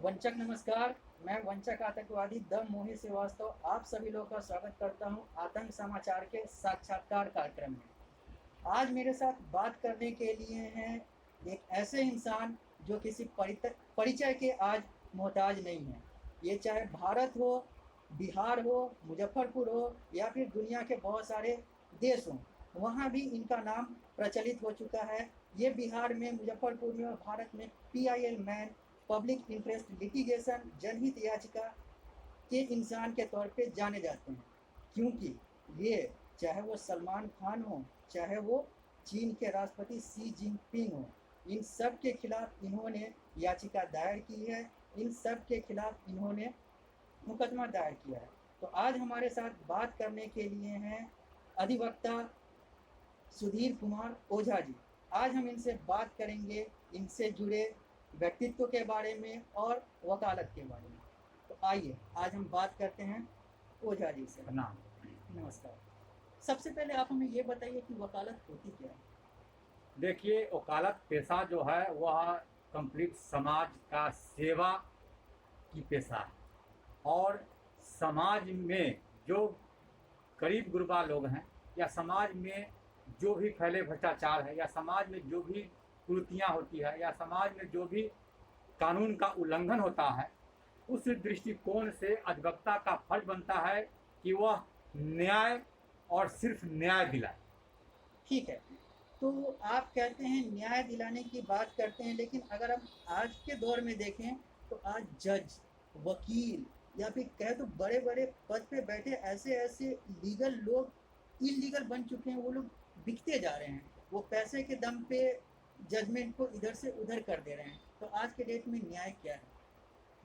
वंचक नमस्कार। मैं वंचक आतंकवादी द मोहित श्रीवास्तव आप सभी लोगों का स्वागत करता हूं आतंक समाचार के साक्षात्कार कार्यक्रम में। आज मेरे साथ बात करने के लिए हैं एक ऐसे इंसान जो किसी परिचय के आज मोहताज नहीं है। ये चाहे भारत हो, बिहार हो, मुजफ्फरपुर हो या फिर दुनिया के बहुत सारे देश हों, वहाँ भी इनका नाम प्रचलित हो चुका है। ये बिहार में, मुजफ्फरपुर में और भारत में PIL man, public interest litigation, जनहित याचिका के इंसान के तौर पे जाने जाते हैं, क्योंकि ये चाहे वो सलमान खान हो, चाहे वो चीन के राष्ट्रपति शी जिनपिंग हो, इन सब के खिलाफ इन्होंने याचिका दायर की है। इन सब के खिलाफ इन्होंने मुकदमा दायर किया है। तो आज हमारे साथ बात करने के लिए हैं अधिवक्ता सुधीर कुमार ओझा जी। आज हम इनसे बात करेंगे इनसे जुड़े व्यक्तित्व के बारे में और वकालत के बारे में। तो आइए आज हम बात करते हैं ओझा जी से। प्रणाम। नमस्कार। सबसे पहले आप हमें ये बताइए कि वकालत होती क्या है? देखिए, वकालत पेशा जो है वह कंप्लीट समाज का सेवा की पेशा है। और समाज में जो गरीब गुरबा लोग हैं, या समाज में जो भी फैले भ्रष्टाचार है, या समाज में जो भी कुरीतियाँ होती है, या समाज में जो भी कानून का उल्लंघन होता है, उस दृष्टिकोण से अधिवक्ता का फर्ज बनता है कि वह न्याय और सिर्फ न्याय दिलाए। ठीक है, तो आप कहते हैं न्याय दिलाने की बात करते हैं, लेकिन अगर हम आज के दौर में देखें तो आज जज, वकील या फिर कहे तो बड़े बड़े पद पे बैठे ऐसे ऐसे लीगल लोग इलीगल बन चुके हैं। वो लोग बिकते जा रहे हैं, वो पैसे के दम पे जजमेंट को इधर से उधर कर दे रहे हैं। तो आज के डेट में न्याय क्या है?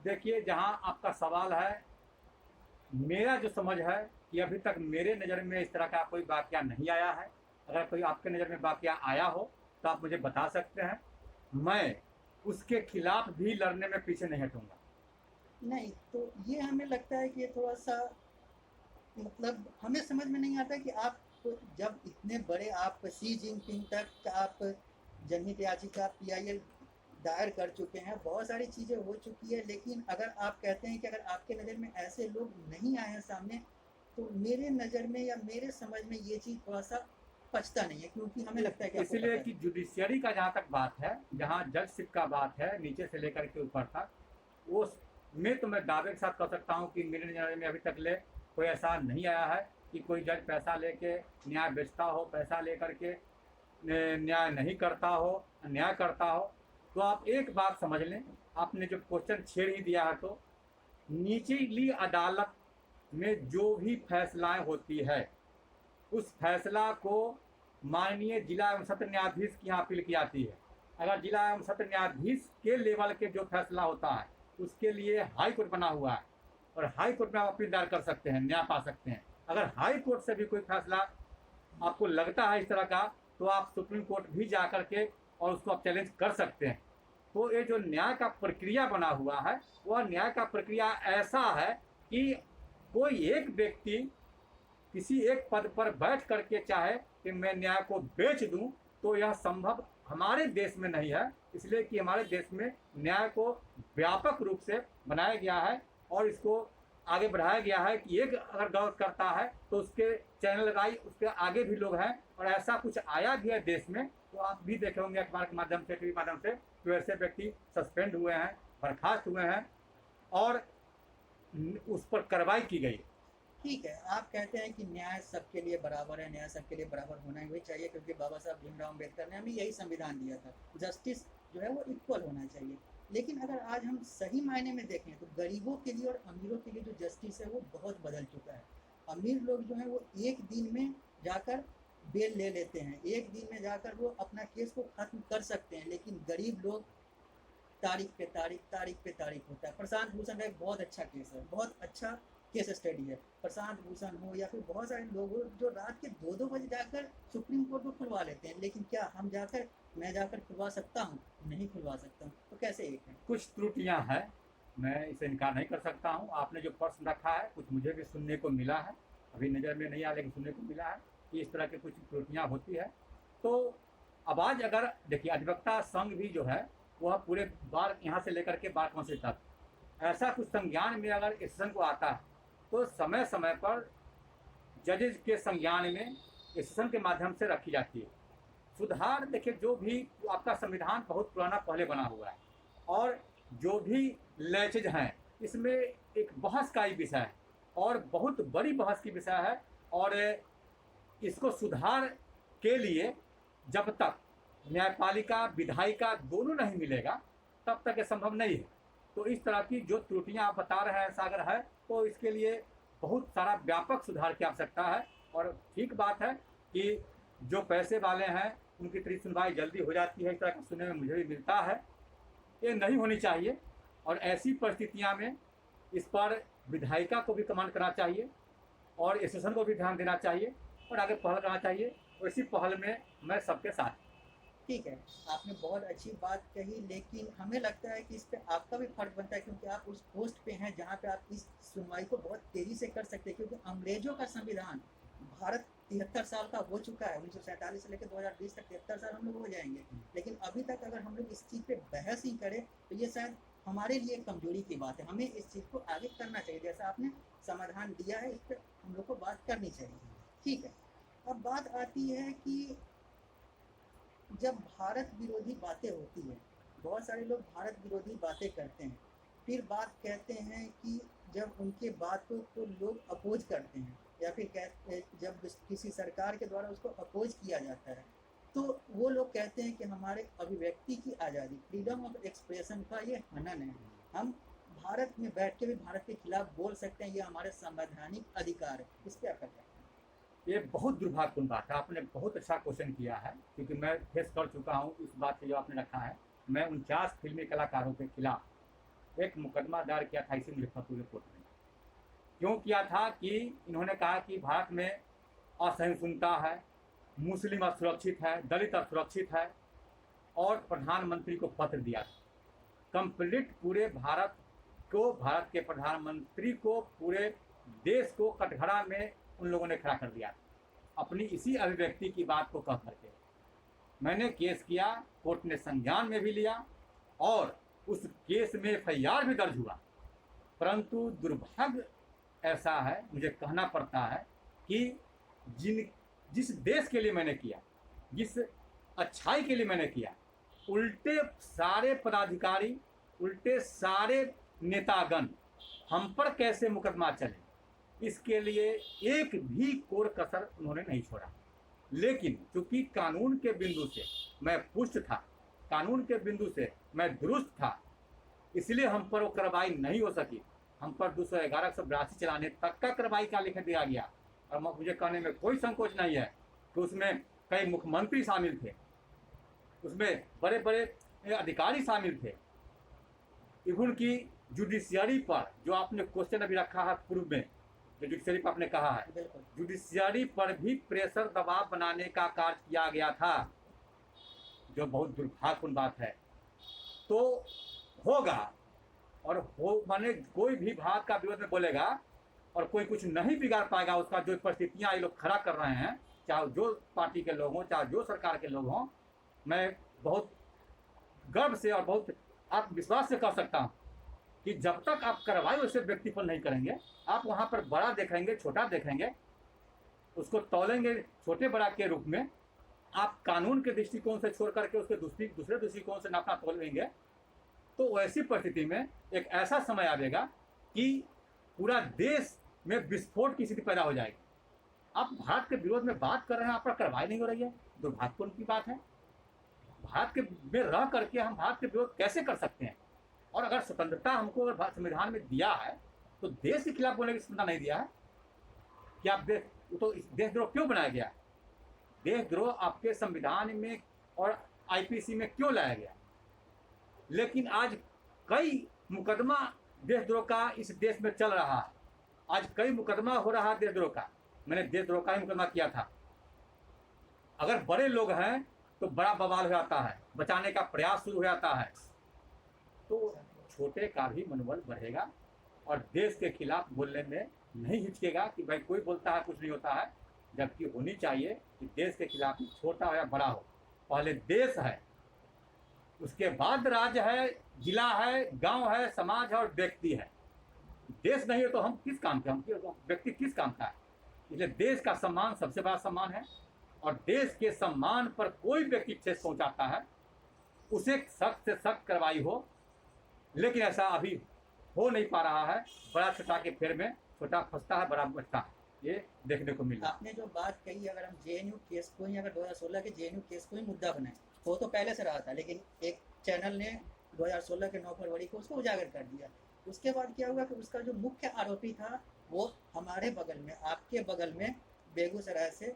देखिए, जहाँ आपका सवाल है, मेरा जो समझ है कि अभी तक मेरे नज़र में इस तरह का कोई वाकया नहीं आया है। अगर कोई आपके नज़र में वाकया आया हो तो आप मुझे बता सकते हैं। मैं उसके खिलाफ भी लड़ने में पीछे नहीं हटूंगा। नहीं, तो ये हमें लगता है कि ये थोड़ा सा, मतलब हमें समझ में नहीं आता कि आप जब इतने बड़े, आप शी जिनपिंग तक आप जनहित याचिका PIL दायर कर चुके हैं, बहुत सारी चीज़ें हो चुकी है, लेकिन अगर आप कहते हैं कि अगर आपके नज़र में ऐसे लोग नहीं आए हैं सामने, तो मेरे नज़र में या मेरे समझ में ये चीज़ थोड़ा सा पचता नहीं है, क्योंकि हमें लगता है कि आपको इसलिए पता कि है। जुडिशियरी का जहाँ तक बात है, जहाँ जजशिप का बात है, नीचे से लेकर के ऊपर तक, वो में तो मैं दावे के साथ कह सकता हूँ कि मेरे नज़र में अभी तक ले कोई ऐसा नहीं आया है कि कोई जज पैसा लेके न्याय बेचता हो, पैसा लेकर के न्याय नहीं करता हो, न्याय करता हो। तो आप एक बात समझ लें, आपने जो क्वेश्चन छेड़ ही दिया है, तो निचली अदालत में जो भी फैसलाएं होती है, उस फैसला को माननीय जिला एवं सत्र न्यायाधीश की यहाँ अपील की जाती है। अगर जिला एवं सत्र न्यायाधीश के लेवल के जो फैसला होता है, उसके लिए हाई कोर्ट बना हुआ है, और हाई कोर्ट में आप अपील दायर कर सकते हैं, न्याय पा सकते हैं। अगर हाई कोर्ट से भी कोई फैसला आपको लगता है इस तरह का, तो आप सुप्रीम कोर्ट भी जा करके और उसको आप चैलेंज कर सकते हैं। तो ये जो न्याय का प्रक्रिया बना हुआ है, वह न्याय का प्रक्रिया ऐसा है कि कोई एक व्यक्ति किसी एक पद पर बैठ करके चाहे कि मैं न्याय को बेच दूं, तो यह संभव हमारे देश में नहीं है। इसलिए कि हमारे देश में न्याय को व्यापक रूप से बनाया गया है और इसको आगे बढ़ाया गया है कि एक अगर गलत करता है तो उसके चैनल लगाई, उसके आगे भी लोग हैं। और ऐसा कुछ आया भी है देश में, तो आप भी देखे होंगे अखबार के माध्यम से, टीवी माध्यम से, तो ऐसे व्यक्ति सस्पेंड हुए हैं, बर्खास्त हुए हैं और उस पर कार्रवाई की गई। ठीक है, आप कहते हैं कि न्याय सबके लिए बराबर है, न्याय सबके लिए बराबर होना ही चाहिए, क्योंकि बाबा साहब भीमराव अम्बेडकर ने हमें यही संविधान दिया था, जस्टिस जो है वो इक्वल होना चाहिए। लेकिन अगर आज हम सही मायने में देखें तो गरीबों के लिए और अमीरों के लिए जो जस्टिस है वो बहुत बदल चुका है। अमीर लोग जो हैं वो एक दिन में जाकर बेल ले लेते हैं, एक दिन में जाकर वो अपना केस को खत्म कर सकते हैं, लेकिन गरीब लोग तारीख पे तारीख, तारीख पे तारीख होता है। प्रशांत भूषण का एक बहुत अच्छा केस है, बहुत अच्छा केस स्टडी है। प्रशांत भूषण हो या फिर बहुत सारे लोग हो जो रात के 2-2 बजे जाकर सुप्रीम कोर्ट को खुलवा लेते हैं, लेकिन क्या मैं जाकर खुलवा सकता हूँ? नहीं खुलवा सकता हूँ। तो कैसे एक है? कुछ त्रुटियां हैं, मैं इसे इनकार नहीं कर सकता हूँ। आपने जो प्रश्न रखा है, कुछ मुझे भी सुनने को मिला है, अभी नज़र में नहीं आया लेकिन सुनने को मिला है कि इस तरह की कुछ त्रुटियां होती है। तो आवाज़ अगर देखिए, अधिवक्ता संघ भी जो है वह पूरे बार यहाँ से लेकर के बार काउंसिल तक ऐसा कुछ संज्ञान में अगर एक्सेशन को आता है तो समय समय पर जजेज के संज्ञान में एक्सेशन के माध्यम से रखी जाती है। सुधार देखिए, जो भी आपका संविधान बहुत पुराना पहले बना हुआ है और जो भी लैचेज हैं इसमें एक बहस का ही विषय है और बहुत बड़ी बहस की विषय है। और इसको सुधार के लिए जब तक न्यायपालिका विधायिका दोनों नहीं मिलेगा तब तक ये संभव नहीं है। तो इस तरह की जो त्रुटियां आप बता रहे हैं सागर है, तो इसके लिए बहुत सारा व्यापक सुधार की आवश्यकता है। और ठीक बात है कि जो पैसे वाले हैं उनकी त्वरित सुनवाई जल्दी हो जाती है, इस तरह का सुनने में मुझे भी मिलता है। ये नहीं होनी चाहिए और ऐसी परिस्थितियां में इस पर विधायिका को भी कमांड करना चाहिए और एसोसिएशन को भी ध्यान देना चाहिए और आगे पहल करना चाहिए। और इसी पहल में मैं सबके साथ। ठीक है, आपने बहुत अच्छी बात कही, लेकिन हमें लगता है कि इस पे आपका भी फर्ज बनता है, क्योंकि आप उस पोस्ट पे हैं जहाँ पे आप इस सुनवाई को बहुत तेज़ी से कर सकते हैं। क्योंकि अंग्रेजों का संविधान, भारत 73 साल का हो चुका है, 1947 से लेकर 2020 तक 73 साल हम लोग हो जाएंगे, लेकिन अभी तक अगर हम लोग इस चीज़ पे बहस ही करें तो ये शायद हमारे लिए कमजोरी की बात है। हमें इस चीज़ को आगे करना चाहिए, जैसा आपने समाधान दिया है, इस पर हम लोग को बात करनी चाहिए। ठीक है, अब बात आती है कि जब भारत विरोधी बातें होती है, बहुत सारे लोग भारत विरोधी बातें करते हैं, फिर बात कहते हैं कि जब उनके बातों को लोग अपोज करते हैं या फिर कहते जब किसी सरकार के द्वारा उसको अपोज किया जाता है तो वो लोग कहते हैं कि हमारे अभिव्यक्ति की आज़ादी, फ्रीडम ऑफ एक्सप्रेशन का ये हनन है, हम भारत में बैठ के भी भारत के खिलाफ बोल सकते हैं, ये हमारे संवैधानिक अधिकार है। इस पर आपका क्या? ये बहुत दुर्भाग्यपूर्ण बात है। आपने बहुत अच्छा क्वेश्चन किया है, क्योंकि मैं फेस कर चुका हूँ इस बात से जो आपने रखा है। मैं 49 फिल्मी कलाकारों के खिलाफ एक मुकदमा दायर किया था इसी मुजफ्फरपुर कोर्ट में। क्यों किया था कि इन्होंने कहा कि भारत में असहिष्णुता है, मुस्लिम असुरक्षित है, दलित असुरक्षित है, और प्रधानमंत्री को पत्र दिया था। कंप्लीट पूरे भारत को, भारत के प्रधानमंत्री को, पूरे देश को कटघरा में उन लोगों ने खड़ा कर दिया अपनी इसी अभिव्यक्ति की बात को कह करके। मैंने केस किया, कोर्ट ने संज्ञान में भी लिया और उस केस में एफआईआर भी दर्ज हुआ। परंतु दुर्भाग्य ऐसा है, मुझे कहना पड़ता है कि जिस देश के लिए मैंने किया, जिस अच्छाई के लिए मैंने किया, उल्टे सारे पदाधिकारी, उल्टे सारे नेतागण हम पर कैसे मुकदमा चले, इसके लिए एक भी कोर कसर उन्होंने नहीं छोड़ा। लेकिन चूंकि कानून के बिंदु से मैं पुष्ट था, कानून के बिंदु से मैं दुरुस्त था, इसलिए हम पर वो कार्रवाई नहीं हो सकी। हम पर 211 182 चलाने तक का कार्रवाई का लिख दिया गया। और मुझे कहने में कोई संकोच नहीं है कि उसमें कई मुख्यमंत्री शामिल थे, उसमें बड़े बड़े अधिकारी शामिल थे। इवन की जुडिशियरी पर जो आपने क्वेश्चन अभी रखा है पूर्व में, जो जुडिशियरी पर आपने कहा है, जुडिशियरी पर भी प्रेशर दबाव बनाने का कार्य किया गया था, जो बहुत दुर्भाग्यपूर्ण बात है। तो होगा और हो माने कोई भी भारत का विरोध में बोलेगा और कोई कुछ नहीं बिगाड़ पाएगा उसका। जो परिस्थितियाँ ये लोग खड़ा कर रहे हैं, चाहे जो पार्टी के लोग हों, चाहे जो सरकार के लोग हों, मैं बहुत गर्व से और बहुत आत्मविश्वास से कह सकता हूँ कि जब तक आप कार्रवाई वैसे व्यक्ति पर नहीं करेंगे, आप वहाँ पर बड़ा देखेंगे, छोटा देखेंगे, उसको तौलेंगे छोटे बड़ा के रूप में, आप कानून के दृष्टिकोण से छोड़ करके उसके दूसरे दृष्टिकोण से नापना तोलेंगे, तो वैसी परिस्थिति में एक ऐसा समय आएगा कि पूरा देश में विस्फोट की स्थिति पैदा हो जाएगी। आप भारत के विरोध में बात कर रहे हैं, आप पर कार्रवाई नहीं हो रही है, दुर्भाग्यपूर्ण की बात है। भारत के में रह करके हम भारत के विरोध कैसे कर सकते हैं? और अगर स्वतंत्रता हमको अगर संविधान में दिया है तो देश के खिलाफ बोलने की स्वतंत्रता नहीं दिया है कि आप तो देशद्रोह क्यों बनाया गया? देशद्रोह आपके संविधान में और आईपीसी में क्यों लाया गया? लेकिन आज कई मुकदमा देशद्रोह का इस देश में चल रहा है। आज कई मुकदमा हो रहा है देशद्रोह का। मैंने देशद्रोह का ही मुकदमा किया था। अगर बड़े लोग हैं तो बड़ा बवाल हो जाता है, बचाने का प्रयास शुरू हो जाता है, तो छोटे का भी मनोबल बढ़ेगा और देश के खिलाफ बोलने में नहीं हिचकेगा कि भाई कोई बोलता है कुछ नहीं होता है, जबकि होनी चाहिए कि देश के खिलाफ छोटा हो या बड़ा हो, पहले देश है, उसके बाद राज्य है, जिला है, गांव है, समाज है और व्यक्ति है। देश नहीं है तो हम किस काम के, हम व्यक्ति किस काम का है। इसलिए देश का सम्मान सबसे बड़ा सम्मान है, और देश के सम्मान पर कोई व्यक्ति ठेस पहुंचाता है उसे सख्त से सख्त कार्रवाई हो। लेकिन ऐसा अभी हो नहीं पा रहा है। बड़ा छोटा के फेर में छोटा फंसता है, बड़ा बचता है, ये देखने को मिल रहा है। आपने जो बात कही, अगर हम जेएनयू केस को ही, अगर 2016 के जेएनयू केस को ही मुद्दा बनाए, वो तो पहले से रहा था, लेकिन एक चैनल ने 2016 के 9 फरवरी को उसको उजागर कर दिया। उसके बाद क्या हुआ कि उसका जो मुख्य आरोपी था वो हमारे बगल में, आपके बगल में बेगूसराय से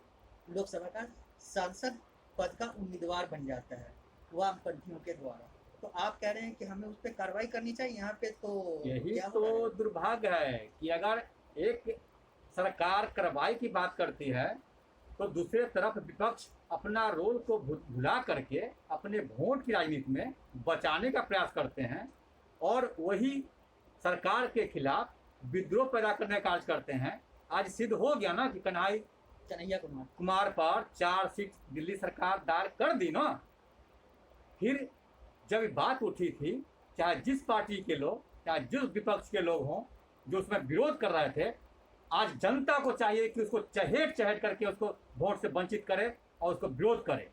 लोकसभा का सांसद पद का उम्मीदवार बन जाता है वामपंथियों के द्वारा। तो आप कह रहे हैं कि हमें उस पर कार्रवाई करनी चाहिए। यहाँ पे तो यही क्या तो दुर्भाग्य है कि अगर एक सरकार कार्रवाई की बात करती है तो दूसरे तरफ विपक्ष अपना रोल को भुला करके अपने वोट की राजनीति में बचाने का प्रयास करते हैं, और वही सरकार के खिलाफ विद्रोह पैदा करने का कार्य करते हैं। आज सिद्ध हो गया ना कि कन्हैया कुमार पर 4 सीट दिल्ली सरकार दायर कर दी ना। फिर जब बात उठी थी, चाहे जिस पार्टी के लोग, चाहे जिस विपक्ष के लोग हों जो उसमें विरोध कर रहे थे, आज जनता को चाहिए कि उसको चहेट चहेट करके उसको वोट से वंचित करे और उसको विरोध करे।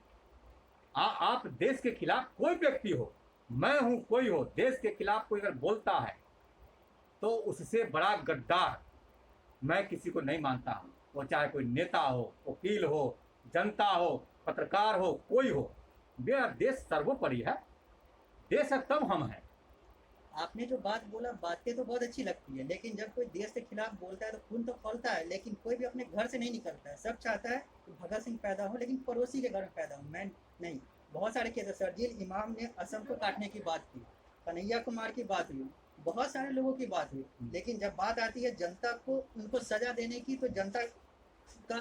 आप देश के खिलाफ कोई व्यक्ति हो, मैं हूं, कोई हो, देश के खिलाफ कोई अगर बोलता है तो उससे बड़ा गद्दार मैं किसी को नहीं मानता हूं। वो चाहे कोई नेता हो, वकील हो, जनता हो, पत्रकार हो, कोई हो। मेरा देश सर्वोपरि है, देश है तब हम हैं। आपने जो बात बोला, बातें तो बहुत अच्छी लगती है, लेकिन जब कोई देश के खिलाफ बोलता है तो खून तो खौलता है, लेकिन कोई भी अपने घर से नहीं निकलता है। सब चाहता है कि भगत सिंह पैदा हो, लेकिन पड़ोसी के घर में पैदा हो, मैं नहीं। बहुत सारे केस, शर्जील इमाम ने असम को काटने की बात की, कन्हैया कुमार की बात हुई, बहुत सारे लोगों की बात हुई, लेकिन जब बात आती है जनता को उनको सजा देने की, तो जनता का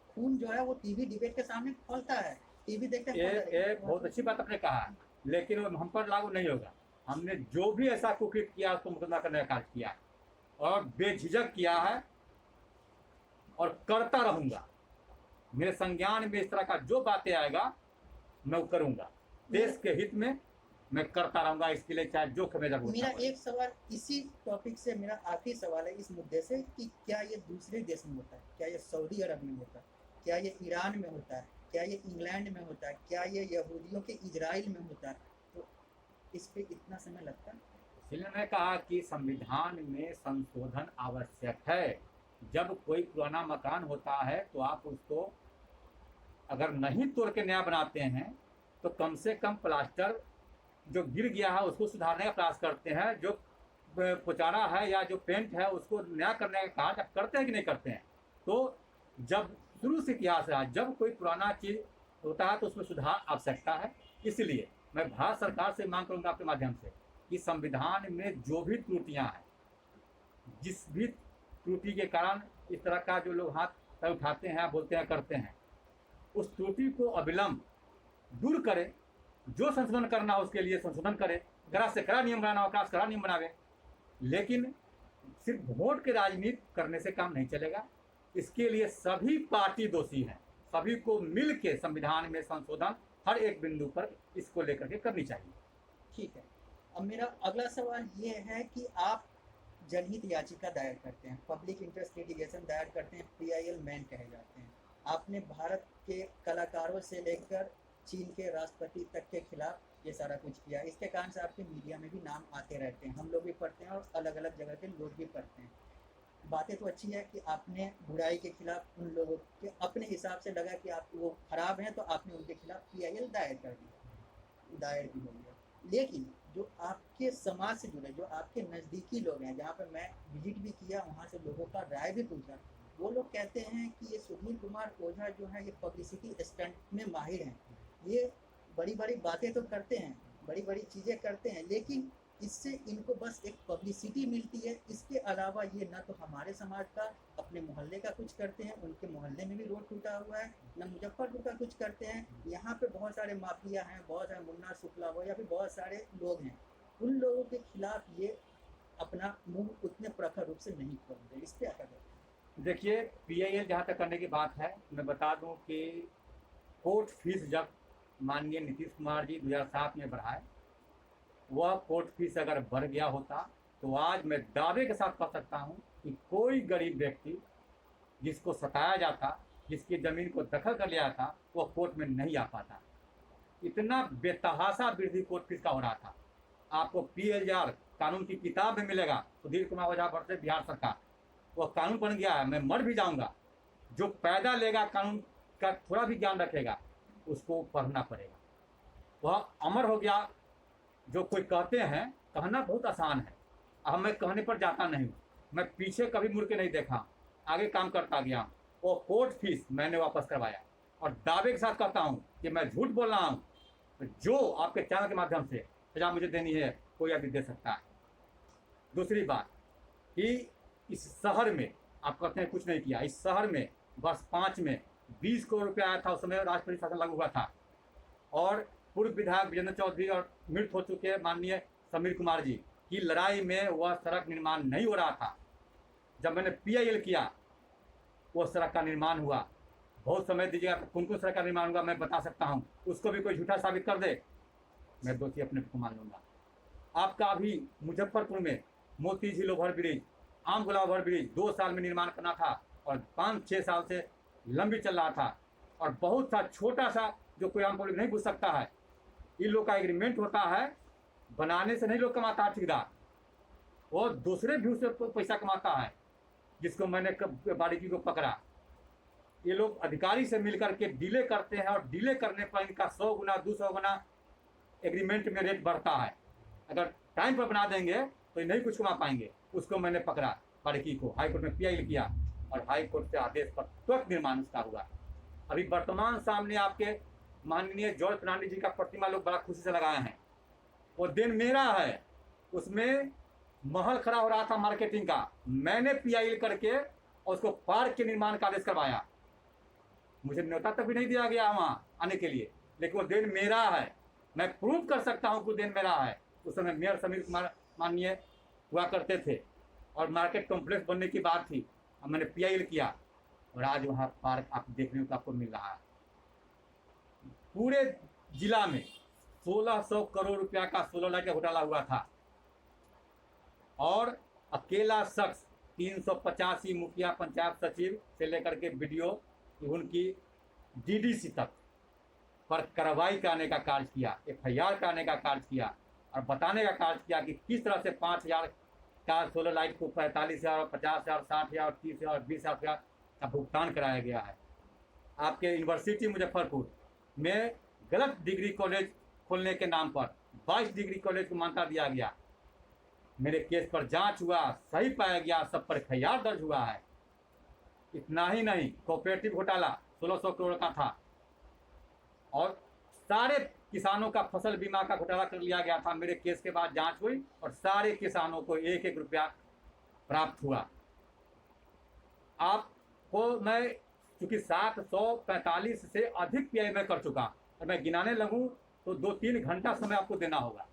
खून जो है वो टीवी डिबेट के सामने खौलता है। टीवी देखते हैं। बहुत अच्छी बात आपने कहा, लेकिन वो हम पर लागू नहीं होगा। हमने जो भी ऐसा कुकृत किया उसको मुकदमा करने का कार्य किया है, और बेझिझक किया है, और करता रहूंगा। मेरे संज्ञान में इस तरह का जो बातें आएगा मैं वो करूंगा। देश के हित में मैं करता रहूंगा, इसके लिए चाहे जो खमेजा। मेरा एक सवाल इसी टॉपिक से, मेरा आखिरी सवाल है इस मुद्दे से, कि क्या ये दूसरे देश में होता है? क्या ये सऊदी अरब में होता है? क्या ये ईरान में होता है? क्या ये इंग्लैंड में होता है? क्या ये यहूदियों के इजराइल में होता है? तो इस पे इतना समय लगता है। इसलिए मैंने कहा कि संविधान में संशोधन आवश्यक है। जब कोई पुराना मकान होता है तो आप उसको अगर नहीं तोड़ के नया बनाते हैं तो कम से कम प्लास्टर जो गिर गया है उसको सुधारने का प्रयास करते हैं, जो पुचारा है या जो पेंट है उसको नया करने का कार्य आप करते हैं कि नहीं करते हैं। तो जब शुरू से इतिहास रहा, जब कोई पुराना चीज़ होता है तो उसमें सुधार आवश्यकता है। इसलिए मैं भारत सरकार से मांग करूँगा आपके माध्यम से कि संविधान में जो भी त्रुटियाँ हैं, जिस भी त्रुटि के कारण इस तरह का जो लोग हाथ पैर उठाते हैं, बोलते हैं, करते हैं, उस त्रुटि को अविलंब दूर करे। जो संशोधन करना हो उसके लिए संशोधन करे, कड़ा से कड़ा नियम बनाना हो कड़ा से कड़ा नियम बनावे। लेकिन सिर्फ वोट के राजनीति करने से काम नहीं चलेगा। इसके लिए सभी पार्टी दोषी हैं, सभी को मिल के संविधान में संशोधन हर एक बिंदु पर इसको लेकर के करनी चाहिए। ठीक है। अब मेरा अगला सवाल ये है कि आप जनहित याचिका दायर करते हैं, पब्लिक इंटरेस्ट लिटिगेशन दायर करते हैं, PIL मैन कहे जाते हैं। आपने भारत के कलाकारों से लेकर चीन के राष्ट्रपति तक के खिलाफ ये सारा कुछ किया। इसके कारण से आपके मीडिया में भी नाम आते रहते हैं, हम लोग भी पढ़ते हैं और अलग अलग जगह के लोग भी पढ़ते हैं। बातें तो अच्छी है कि आपने बुराई के खिलाफ उन लोगों के अपने हिसाब से लगा कि आप वो खराब हैं तो आपने उनके खिलाफ PIL दायर कर दिया, दायर भी हो गया। लेकिन जो आपके समाज से जुड़े, जो आपके नज़दीकी लोग हैं, जहाँ पर मैं विजिट भी किया, वहाँ से लोगों का राय भी पूछा, वो लोग कहते हैं कि ये सुनील कुमार ओझा जो है ये पब्लिसिटी स्टंट में माहिर हैं। ये बड़ी बड़ी बातें तो करते हैं, बड़ी बड़ी चीज़ें करते हैं, लेकिन इससे इनको बस एक पब्लिसिटी मिलती है। इसके अलावा ये ना तो हमारे समाज का, अपने मोहल्ले का कुछ करते हैं, उनके मोहल्ले में भी रोड टूटा हुआ है, ना मुजफ्फरपुर का कुछ करते हैं। यहाँ पे बहुत सारे माफिया हैं, बहुत सारे मुन्ना शुक्ला हो या फिर बहुत सारे लोग हैं, उन लोगों के खिलाफ ये अपना मुंह उतने प्रखर रूप से नहीं खोलते। इस पर क्या? देखिए, PIL जहाँ तक करने की बात है, मैं बता दूं कि कोर्ट फीस जब माननीय नीतीश कुमार जी 2007 में बढ़ाए, वह कोर्ट फीस अगर बढ़ गया होता तो आज मैं दावे के साथ कह सकता हूँ कि कोई गरीब व्यक्ति जिसको सताया जाता, जिसकी ज़मीन को दखल कर लिया था, वह कोर्ट में नहीं आ पाता। इतना बेतहाशा वृद्धि कोर्ट फीस का हो रहा था। आपको PHR कानून की किताब में मिलेगा, सुधीर कुमार ओझा भट्ट से बिहार सरकार, वह कानून बन गया है, मैं मर भी जाऊंगा, जो पैदा लेगा कानून का थोड़ा भी ज्ञान रखेगा उसको पढ़ना पड़ेगा। वह अमर हो गया। जो कोई कहते हैं, कहना बहुत आसान है, अब मैं कहने पर जाता नहीं हूँ, मैं पीछे कभी मुड़ के नहीं देखा, आगे काम करता गया। वो कोर्ट फीस मैंने वापस करवाया और दावे के साथ कहता हूँ कि मैं झूठ बोल रहा हूँ। जो आपके चैनल के माध्यम से सजा मुझे देनी है, कोई अभी दे सकता है। दूसरी बात कि इस शहर में आप कहते हैं कुछ नहीं किया, इस शहर में वर्ष 5 में 20 करोड़ रुपया आया था, उस समय राष्ट्रपति शासन लागू हुआ था। और पूर्व विधायक विजेंद्र चौधरी और मृत हो चुके माननीय समीर कुमार जी की लड़ाई में वह सड़क निर्माण नहीं हो रहा था। जब मैंने PIL किया, वो सड़क का निर्माण हुआ। बहुत समय दीजिएगा, कौन कौन सड़क का निर्माण हुआ मैं बता सकता हूँ। उसको भी कोई झूठा साबित कर दे, मैं दोषी अपने को मान लूँगा। आपका अभी मुजफ्फरपुर में मोती झील ओवर ब्रिज, आम गुला ओवर ब्रिज 2 साल में निर्माण करना था और 5-6 साल से लंबी चल रहा था। और बहुत सा छोटा सा जो कोई आम पब्लिक नहीं पूछ सकता है, इन लोग का एग्रीमेंट होता है, बनाने से नहीं लोग कमाता है ठेकेदार, वो दूसरे व्यू से पैसा कमाता है। जिसको मैंने बारीकी को पकड़ा, ये लोग अधिकारी से मिलकर के डीले करते हैं और डीले करने पर इनका 100 गुना 200 गुना एग्रीमेंट में रेट बढ़ता है। अगर टाइम पर बना देंगे तो ये नहीं कुछ कमा पाएंगे। उसको मैंने पकड़ा बारीकी को, हाईकोर्ट में PIL किया और हाईकोर्ट से आदेश पर तुरंत निर्माण उसका हुआ। अभी वर्तमान सामने आपके माननीय जॉर्ज फर्नांडिस जी का प्रतिमा लोग बड़ा खुशी से लगाए हैं, वो दिन मेरा है। उसमें महल खड़ा हो रहा था मार्केटिंग का, मैंने PIL करके और उसको पार्क के निर्माण का आदेश करवाया। मुझे न्योता तक भी नहीं दिया गया वहाँ आने के लिए, लेकिन वो दिन मेरा है, मैं प्रूव कर सकता हूँ कि दिन मेरा है। उस समय मेयर समीर कुमार माननीय हुआ करते थे और मार्केट कॉम्प्लेक्स बनने की बात थी, और मैंने PIL किया और आज वहाँ पार्क आप देखने को आपको मिल रहा है। पूरे जिला में 1600 करोड़ रुपया का सोलर लाइट का घोटाला हुआ था और अकेला शख्स 385 मुखिया पंचायत सचिव से लेकर के BDO उनकी DDC तक पर कार्रवाई कराने का कार्य किया, FIR कराने का कार्य किया और बताने का कार्य किया कि किस तरह से 5000 का सोलर लाइट को 45,000, 50,000, 60,000, 30,000, 20,000 का भुगतान कराया गया है। आपके यूनिवर्सिटी मुजफ्फरपुर में गलत डिग्री कॉलेज खोलने के नाम पर 22 डिग्री कॉलेज को मान्यता दिया गया। मेरे केस पर जांच हुआ, सही पाया गया, सब पर FIR दर्ज हुआ है। इतना ही नहीं, कोऑपरेटिव घोटाला 1600 करोड़ का था और सारे किसानों का फसल बीमा का घोटाला कर लिया गया था। मेरे केस के बाद जांच हुई और सारे किसानों को 1-1 रुपया प्राप्त हुआ। आपको मैं चूँकि 745 से अधिक PIL मैं कर चुका और मैं गिनाने लगूँ तो 2-3 घंटा समय आपको देना होगा।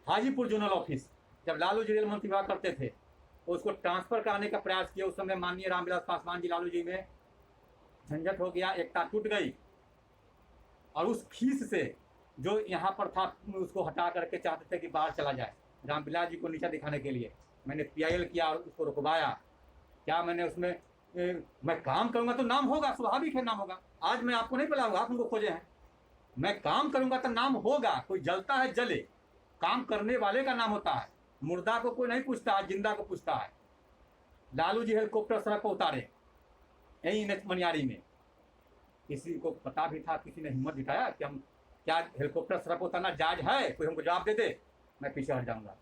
हाजीपुर जोनल ऑफिस जब लालू जी रेल मंत्री हुआ करते थे, तो उसको ट्रांसफर कराने का प्रयास किया। उस समय माननीय रामविलास पासवान जी लालू जी में झंझट हो गया, एकता टूट गई और उस फीस से जो यहाँ पर था उसको हटा करके चाहते थे कि बाहर चला जाए। रामविलास जी को नीचा दिखाने के लिए मैंने PIL किया और उसको रुकवाया। क्या मैंने उसमें मैं काम करूँगा तो नाम होगा, स्वाभाविक है नाम होगा। आज मैं आपको नहीं बुलाऊंगा, आप उनको खोजे हैं। मैं काम करूँगा तो नाम होगा। कोई जलता है जले, काम करने वाले का नाम होता है। मुर्दा को कोई नहीं पूछता है, जिंदा को पूछता है। लालू जी हेलीकॉप्टर सड़क पर उतारे यही मनियारी में, किसी को पता भी था, किसी ने हिम्मत दिखाया कि हम क्या हेलीकॉप्टर सड़क पर उतारना जायज है, कोई हमको जवाब दे दे, मैं पीछे हट जाऊंगा।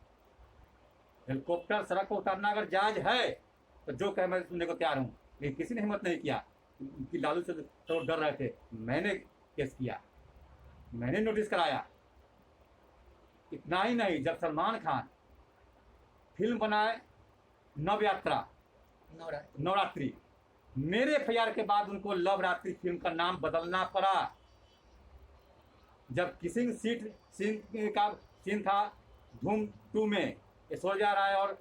हेलीकॉप्टर सड़क पर उतारना अगर जायज है तो जो कहे मैं सुनने को तैयार हूँ, लेकिन किसी ने हिम्मत नहीं किया कि लालू से तो डर रहे थे। मैंने केस किया, मैंने नोटिस कराया। इतना ही नहीं, जब सलमान खान फिल्म बनाए नवरात्रि, मेरे FIR के बाद उनको लव रात्रि फिल्म का नाम बदलना पड़ा। जब किसिंग सीन का सीन था धूम 2 में, ऐश्वर्या राय और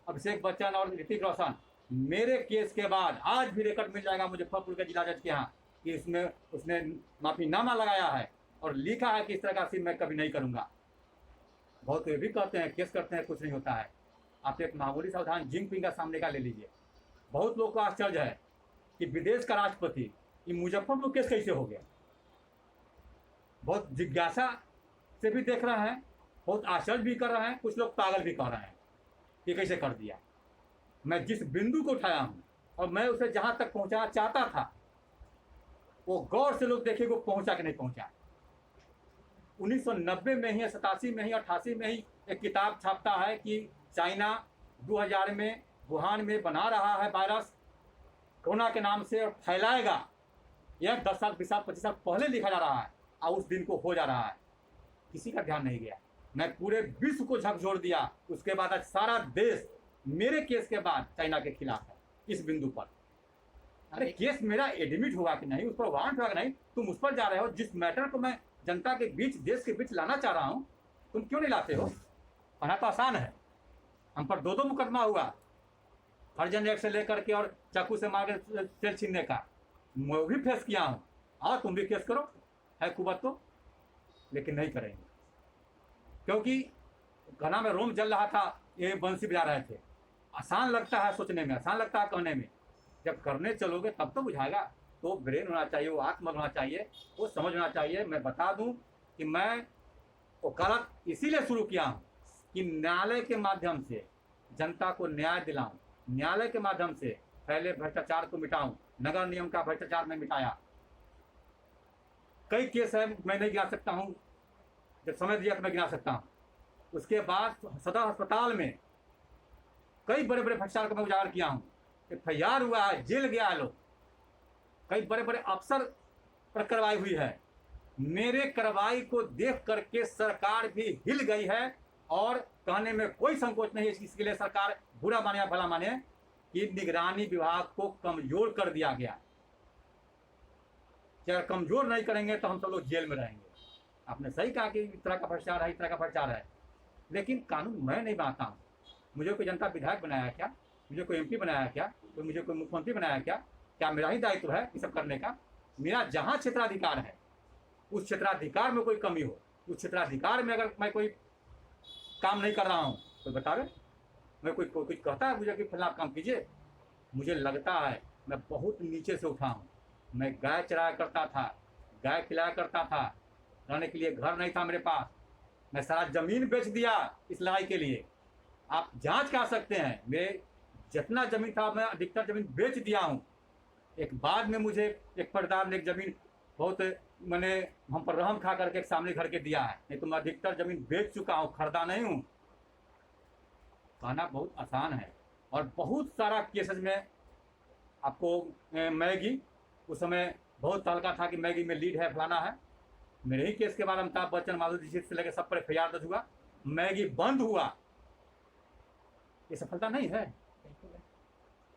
अभिषेक बच्चन और ऋतिक रोशन, मेरे केस के बाद आज भी रिकॉर्ड मिल जाएगा मुजफ्फरपुर के जिला जज के यहाँ कि इसमें उसने माफीनामा लगाया है और लिखा है कि इस तरह का सीन मैं कभी नहीं करूँगा। बहुत ये भी कहते हैं, केस करते हैं, कुछ नहीं होता है। आप एक मामूली सा उदाहरण जिनपिंग का सामने का ले लीजिए। बहुत लोग को आश्चर्य है कि विदेश का राष्ट्रपति ये मुजफ्फरपुर केस कैसे हो गया। बहुत जिज्ञासा से भी देख रहे हैं, बहुत आश्चर्य भी कर रहे हैं, कुछ लोग पागल भी कह रहे हैं कि कैसे कर दिया। मैं जिस बिंदु को उठाया हूँ और मैं उसे जहाँ तक पहुँचाना चाहता था वो गौर से लोग देखे वो पहुँचा कि नहीं पहुँचा। 1990 में ही, 87 में ही, 88 में ही एक किताब छापता है कि चाइना 2000 में वुहान में बना रहा है वायरस कोरोना के नाम से और फैलाएगा। यह 10 साल, 20 साल, 25 साल पहले लिखा जा रहा है और उस दिन को हो जा रहा है। किसी का ध्यान नहीं गया। मैं पूरे विश्व को झकझोर दिया। उसके बाद आज सारा देश मेरे केस के बाद चाइना के खिलाफ है इस बिंदु पर। अरे केस मेरा एडमिट हुआ कि नहीं, उस पर वारंट हुआ कि नहीं, तुम उस पर जा रहे हो। जिस मैटर को मैं जनता के बीच, देश के बीच लाना चाह रहा हूँ, तुम क्यों नहीं लाते हो? पढ़ना तो आसान है। हम पर 2 मुकदमा हुआ, हरजन एक्ट से लेकर के और चाकू से मार के तेल छीनने का, मैं भी फेस किया हूँ। और तुम भी केस करो, है कुबत तो, लेकिन नहीं करेंगे क्योंकि घना में रोम जल रहा था। ये बंसी बजा रहे थे। आसान लगता है सोचने में, आसान लगता है कहने में, जब करने चलोगे तब तो बुझाएगा। तो ब्रेन होना चाहिए, वो आत्म होना चाहिए, वो समझ होना चाहिए। मैं बता दूं कि मैं वकालत इसीलिए शुरू किया हूं कि न्यायालय के माध्यम से जनता को न्याय दिलाऊं, न्यायालय के माध्यम से फैले भ्रष्टाचार को मिटाऊं। नगर निगम का भ्रष्टाचार में मिटाया। कई केस है, मैं नहीं गिना सकता हूँ, जब समय दिया तो मैं गिना सकता हूँ। उसके बाद सदर अस्पताल में कई बड़े बड़े भ्रष्टाचार को मैं उजागर किया हूँ। FIR हुआ है, जेल गया है लोग। कई बड़े बड़े अफसर पर कार्रवाई हुई है। मेरे कार्रवाई को देख करके सरकार भी हिल गई है और कहने में कोई संकोच नहीं है इसके लिए सरकार बुरा माने या भला माने कि निगरानी विभाग को कमजोर कर दिया गया। अगर कमजोर नहीं करेंगे तो हम सब लोग जेल में रहेंगे। आपने सही कहा कि इस तरह का भ्रष्टाचार है, इस तरह का भ्रष्टाचार है, लेकिन कानून मैं नहीं बनाता हूँ। मुझे कोई जनता विधायक बनाया क्या? मुझे कोई MP बनाया क्या? मुझे कोई मुख्यमंत्री बनाया क्या? क्या मेरा ही दायित्व है ये सब करने का? मेरा जहाँ क्षेत्राधिकार है उस क्षेत्राधिकार में कोई कमी हो, उस क्षेत्राधिकार में अगर मैं कोई काम नहीं कर रहा हूँ तो बतावे। मैं कोई कुछ कहता है मुझे कि फलाना काम कीजिए, मुझे लगता है मैं बहुत नीचे से उठा हूँ। मैं गाय चराया करता था, गाय खिलाया करता था, रहने के लिए घर नहीं था मेरे पास। मैं सारा ज़मीन बेच दिया इस लड़ाई के लिए। आप जांच कर सकते हैं, मेरे जितना ज़मीन था मैं अधिकतर ज़मीन बेच दिया हूँ। एक बाद में मुझे एक परिवार ने एक ज़मीन बहुत मैंने हम पर रहम खा करके एक सामने घर के दिया है, नहीं तो मैं अधिकतर ज़मीन बेच चुका हूँ, खरीदा नहीं हूँ। कहना बहुत आसान है। और बहुत सारा केसेज में आपको मैगी, उस समय बहुत तहलका था कि मैगी में लीड है, फलाना है। मेरे ही केस के बाद अमिताभ बच्चन, माधुरी दीक्षित से लेकर सब पर FIR दर्ज हुआ, मैगी बंद हुआ। ये सफलता नहीं है।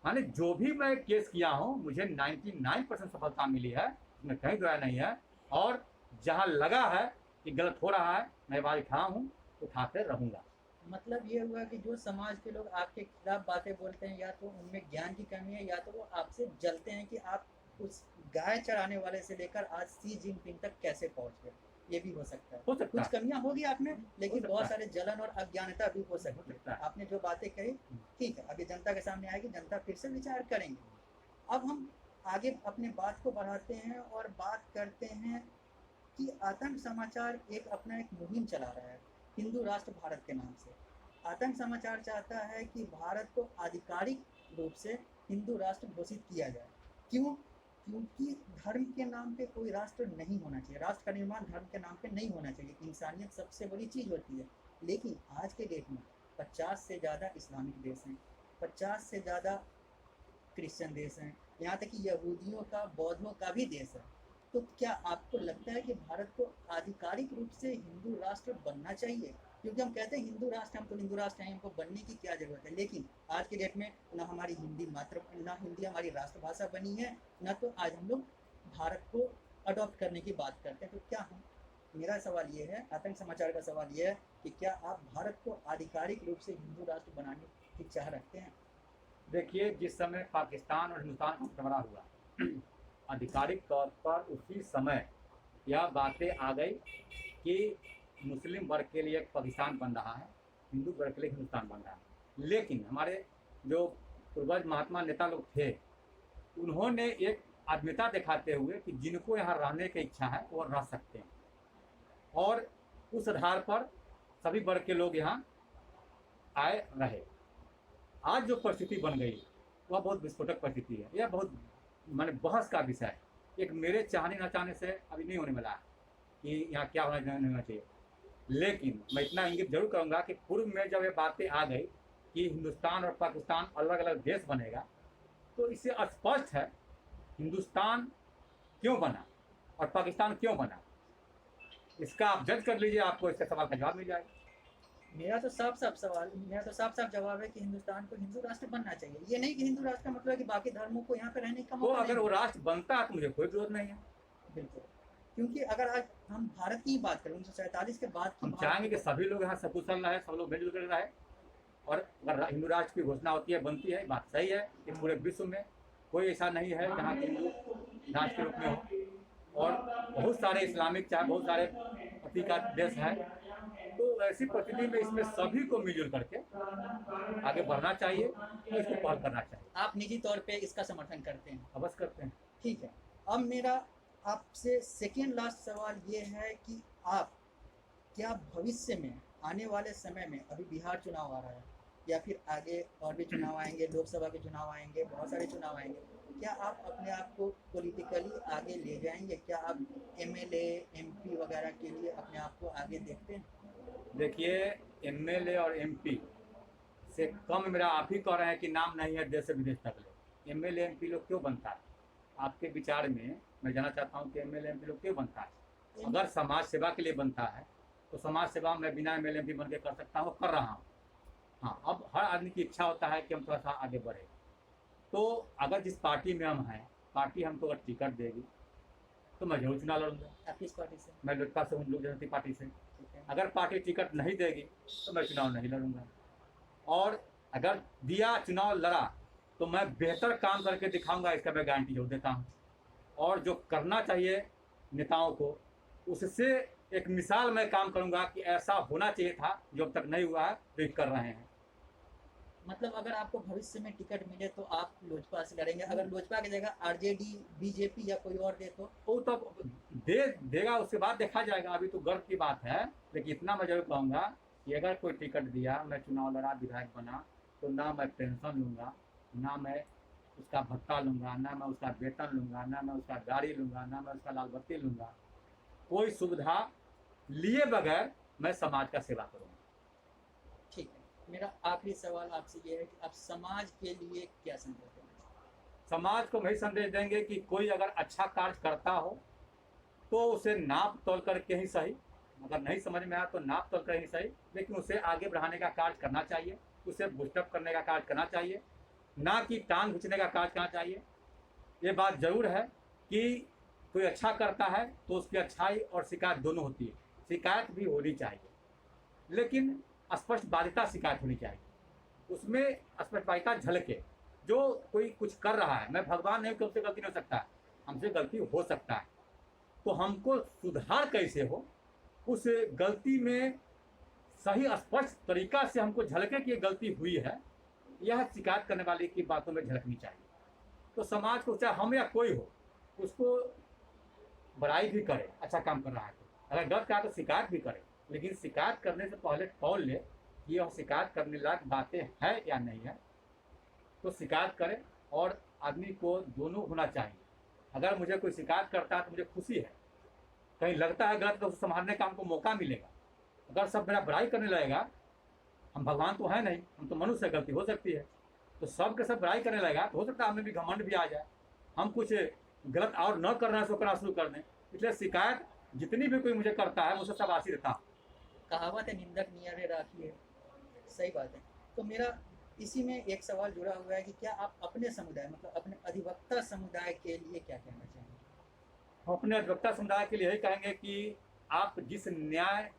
माने जो भी मैं केस किया हूँ मुझे 99% सफलता मिली है, इसमें कहीं दो नहीं है। और जहाँ लगा है कि गलत हो रहा है मैं आवाज उठा हूँ, उठाते रहूँगा। मतलब ये हुआ कि जो समाज के लोग आपके खिलाफ बातें बोलते हैं, या तो उनमें ज्ञान की कमी है, या तो वो आपसे जलते हैं कि आप उस गाय चराने वाले से लेकर आज सी जिनपिंग तक कैसे पहुंच गए। ये भी हो सकता है, कुछ कमियां होगी आप में, लेकिन बहुत सारे जलन और अज्ञानता भी हो सकती है। आपने जो बातें कही ठीक है, अभी जनता के सामने आएगी, जनता फिर से विचार करेंगे। अब हम आगे अपने बात को बढ़ाते हैं और बात करते हैं कि आतंक समाचार अपना एक मुहिम चला रहा है हिंदू राष्ट्र भारत के नाम से। आतंक समाचार चाहता है कि भारत को आधिकारिक रूप से हिंदू राष्ट्र घोषित किया जाए। क्यों? क्योंकि धर्म के नाम पे कोई राष्ट्र नहीं होना चाहिए। राष्ट्र का निर्माण धर्म के नाम पे नहीं होना चाहिए। इंसानियत सबसे बड़ी चीज़ होती है। लेकिन आज के डेट में 50 से ज़्यादा इस्लामिक देश हैं, 50 से ज़्यादा क्रिश्चियन देश हैं, यहाँ तक कि यहूदियों का, बौद्धों का भी देश है। तो क्या आपको लगता है कि भारत को आधिकारिक रूप से हिंदू राष्ट्र बनना चाहिए? क्योंकि हम कहते हैं हिंदू राष्ट्र, हम तो हिंदू राष्ट्र हैं, हमको बनने की क्या ज़रूरत है। लेकिन आज के डेट में ना हमारी हिंदी हमारी राष्ट्रभाषा बनी है, ना तो आज हम लोग भारत को अडॉप्ट करने की बात करते हैं। तो क्या हम, मेरा सवाल ये है, आतंक समाचार का सवाल ये है कि क्या आप भारत को आधिकारिक रूप से हिंदू राष्ट्र बनाने की चाह रखते हैं? देखिए, जिस समय पाकिस्तान और हिंदुस्तान का बंटवारा हुआ आधिकारिक तौर पर उसी समय यह बातें आ गई कि मुस्लिम वर्ग के लिए एक पाकिस्तान बन रहा है, हिंदू वर्ग के लिए हिंदुस्तान बन रहा है। लेकिन हमारे जो पूर्वज महात्मा नेता लोग थे, उन्होंने एक आत्मीयता दिखाते हुए कि जिनको यहाँ रहने की इच्छा है वो रह सकते हैं, और उस आधार पर सभी वर्ग के लोग यहाँ आए रहे। आज जो परिस्थिति बन गई वह बहुत विस्फोटक परिस्थिति है। यह बहुत माने बहस का विषय है। एक मेरे चाहने न चाहने से अभी नहीं होने वाला है कि यहाँ क्या होना नहीं होना चाहिए, लेकिन मैं इतना इंगित जरूर करूँगा कि पूर्व में जब ये बातें आ गई कि हिंदुस्तान और पाकिस्तान अलग अलग देश बनेगा, तो इससे स्पष्ट है हिंदुस्तान क्यों बना और पाकिस्तान क्यों बना। इसका आप जज कर लीजिए, आपको इसके सवाल का जवाब मिल जाएगा। मेरा तो साफ साफ जवाब है कि हिंदुस्तान को हिंदू राष्ट्र बनना चाहिए। ये नहीं कि हिंदू राष्ट्र का मतलब है कि बाकी धर्मों को यहाँ पे रहने का तो मौका अगर नहीं वो राष्ट्र बनता है तो मुझे कोई विरोध नहीं है। बिल्कुल, क्योंकि अगर आज हम भारत की बात करें 1947 के बाद की हम भारत चाहेंगे कि सभी लोग यहाँ सकुशल रहे, सब लोग मिलजुल कर रहे, और अगर हिंदू राष्ट्र की घोषणा होती है, बनती है, बात सही है कि पूरे विश्व में कोई ऐसा नहीं है जहाँ हिंदू राष्ट्र के रूप में हो, और बहुत सारे इस्लामिक चाहे बहुत सारे अति का देश है। तो ऐसी परिस्थिति में इसमें सभी को मिलजुल करके आगे बढ़ना चाहिए और इसको पहल करना चाहिए। आप निजी तौर पे इसका समर्थन करते हैं? अवश्य करते हैं। ठीक है, अब मेरा आपसे सेकेंड लास्ट सवाल ये है कि आप क्या भविष्य में आने वाले समय में, अभी बिहार चुनाव आ रहा है या फिर आगे और भी चुनाव आएंगे, लोकसभा के चुनाव आएंगे, बहुत सारे चुनाव आएंगे, क्या आप अपने आप को पॉलिटिकली आगे ले जाएंगे? क्या आप एमएलए एमपी वगैरह के लिए अपने आप को आगे देखते हैं? देखिए, एमएलए और एमपी से कम मेरा आप ही कह रहे हैं कि नाम नहीं है देश से विदेश तक ले। एमएलए एमपी लोग क्यों बनता है आपके विचार में? मैं जानना चाहता हूँ कि एमएलए एमपी लोग क्यों बनता है। अगर समाज सेवा के लिए बनता है तो समाज सेवा मैं बिना एमएलए एमपी बन के कर सकता हूँ, कर रहा हूँ। हाँ, अब हर आदमी की इच्छा होता है कि हम थोड़ा सा आगे बढ़े। तो अगर जिस पार्टी में हम हैं, पार्टी हमको अगर टिकट देगी तो मैं जरूर चुनाव लड़ूंगा। आप किस पार्टी से? मैं लोजपा से हूँ, लोक जनशक्ति पार्टी से। ठीक है। अगर पार्टी टिकट नहीं देगी तो मैं चुनाव नहीं लड़ूंगा, और अगर दिया चुनाव लड़ा तो मैं बेहतर काम करके दिखाऊंगा, इसका मैं गारंटी जरूर देता हूँ। और जो करना चाहिए नेताओं को, उससे एक मिसाल मैं काम करूंगा कि ऐसा होना चाहिए था, जो अब तक नहीं हुआ है तो ये कर रहे हैं। मतलब अगर आपको भविष्य में टिकट मिले तो आप लोजपा से लड़ेंगे? अगर लोजपा की जगह आरजेडी, बीजेपी या कोई और दे तो? वो तो देगा, उसके बाद देखा जाएगा। अभी तो गर्व की बात है, लेकिन इतना मैं जरूर कहूँगा कि अगर कोई टिकट दिया, मैं चुनाव लड़ा, विधायक बना, तो ना मैं पेंशन लूँगा, ना मैं उसका भत्ता लूँगा, ना मैं उसका वेतन लूँगा, ना मैं उसका गाड़ी लूँगा, ना मैं उसका लाल बत्ती लूँगा। कोई सुविधा लिए बगैर मैं समाज का सेवा करूँगा। ठीक है, मेरा आखिरी सवाल आपसे ये है कि आप समाज के लिए क्या संदेश देना चाहते हैं? समाज को वही संदेश देंगे कि कोई अगर अच्छा कार्य करता हो तो उसे नाप तोल करके ही सही, अगर नहीं समझ में आया तो नाप तोल कर ही सही, लेकिन उसे आगे बढ़ाने का कार्य करना चाहिए, उसे बूस्टअप करने का कार्य करना चाहिए, ना कि टांग खींचने का कार्य करना चाहिए। ये बात जरूर है कि कोई अच्छा करता है तो उसकी अच्छाई और शिकायत दोनों होती है। शिकायत भी होनी चाहिए, लेकिन स्पष्ट बाध्यता शिकायत होनी चाहिए, उसमें स्पष्ट बाध्यता झलके। जो कोई कुछ कर रहा है, मैं भगवान नहीं, हमसे गलती नहीं हो सकता है, हमसे गलती हो सकता है, तो हमको सुधार कैसे हो, उस गलती में सही स्पष्ट तरीका से हमको झलके कि ये गलती हुई है, यह शिकायत करने वाले की बातों में झलकनी चाहिए। तो समाज को, चाहे हम या कोई हो, उसको बड़ाई भी करे, अच्छा काम कर रहा है तो, अगर गलत कहा तो शिकायत भी करे, लेकिन शिकायत करने से पहले तौल ले कि यह शिकायत करने लायक बातें हैं या नहीं है, तो शिकायत करे। और आदमी को दोनों होना चाहिए। अगर मुझे कोई शिकायत करता है तो मुझे खुशी है, कहीं लगता है गलत तो उसे संभालने का हमको मौका मिलेगा। अगर सब मेरा बड़ाई करने लगेगा, हम भगवान तो है नहीं, हम तो मनुष्य है, गलती हो सकती है, तो सब के सब बड़ाई करने लगेगा तो हो सकता है हमें भी घमंड भी आ जाए, हम कुछ गलत और न करना सो करना शुरू कर दें। इसलिए शिकायत जितनी भी कोई मुझे करता है मुझसे सब आशी रहता हूँ। कहावत है, निंदक नियरे राखी है, सही बात है। तो मेरा इसी में एक सवाल जुड़ा हुआ है कि क्या आप अपने समुदाय, मतलब अपने अधिवक्ता समुदाय के लिए क्या कहना चाहेंगे? हम अपने अधिवक्ता समुदाय के लिए यही कहेंगे कि आप जिस न्याय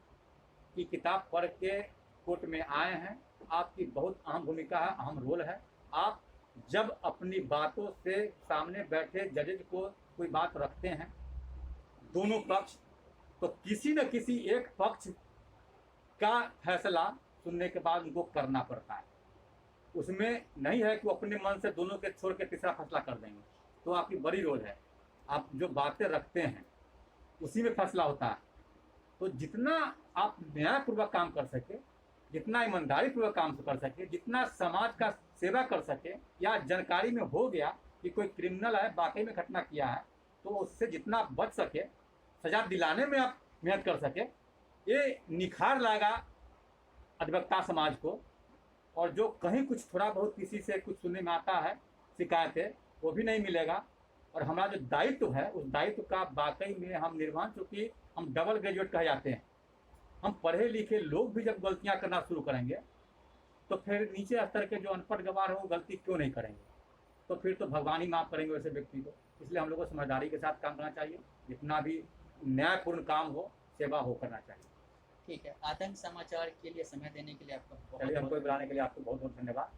की किताब पढ़ के कोर्ट में आए हैं, आपकी बहुत अहम भूमिका है, अहम रोल है। आप जब अपनी बातों से सामने बैठे जजेज को कोई बात रखते हैं दोनों पक्ष, तो किसी न किसी एक पक्ष का फैसला सुनने के बाद उनको करना पड़ता है। उसमें नहीं है कि वो अपने मन से दोनों के छोड़ के तीसरा फैसला कर देंगे, तो आपकी बड़ी रोल है। आप जो बातें रखते हैं उसी में फैसला होता है। तो जितना आप न्यायपूर्वक काम कर सके, जितना ईमानदारी पूर्वक काम कर सके, जितना समाज का सेवा कर सके, या जानकारी में हो गया कि कोई क्रिमिनल है वाकई में घटना किया है, तो उससे जितना बच सके, सजा दिलाने में आप मेहनत कर सके, ये निखार लाएगा अधिवक्ता समाज को। और जो कहीं कुछ थोड़ा बहुत किसी से कुछ सुनने में आता है शिकायतें, वो भी नहीं मिलेगा। और हमारा जो दायित्व है, उस दायित्व का वाकई में हम निर्वहन, चूँकि हम डबल ग्रेजुएट कहे जाते हैं, हम पढ़े लिखे लोग भी जब गलतियां करना शुरू करेंगे तो फिर नीचे स्तर के जो अनपढ़ गवार हैं वो गलती क्यों नहीं करेंगे? तो फिर तो भगवान ही माफ़ करेंगे वैसे व्यक्ति को। इसलिए हम लोग को समझदारी के साथ काम करना चाहिए, जितना भी न्यायपूर्ण काम हो, सेवा हो करना चाहिए। ठीक है, आतंक समाचार के लिए समय देने के लिए आपका बहुत चलिए, हमको बहुत बुलाने के लिए आपको बहुत बहुत धन्यवाद।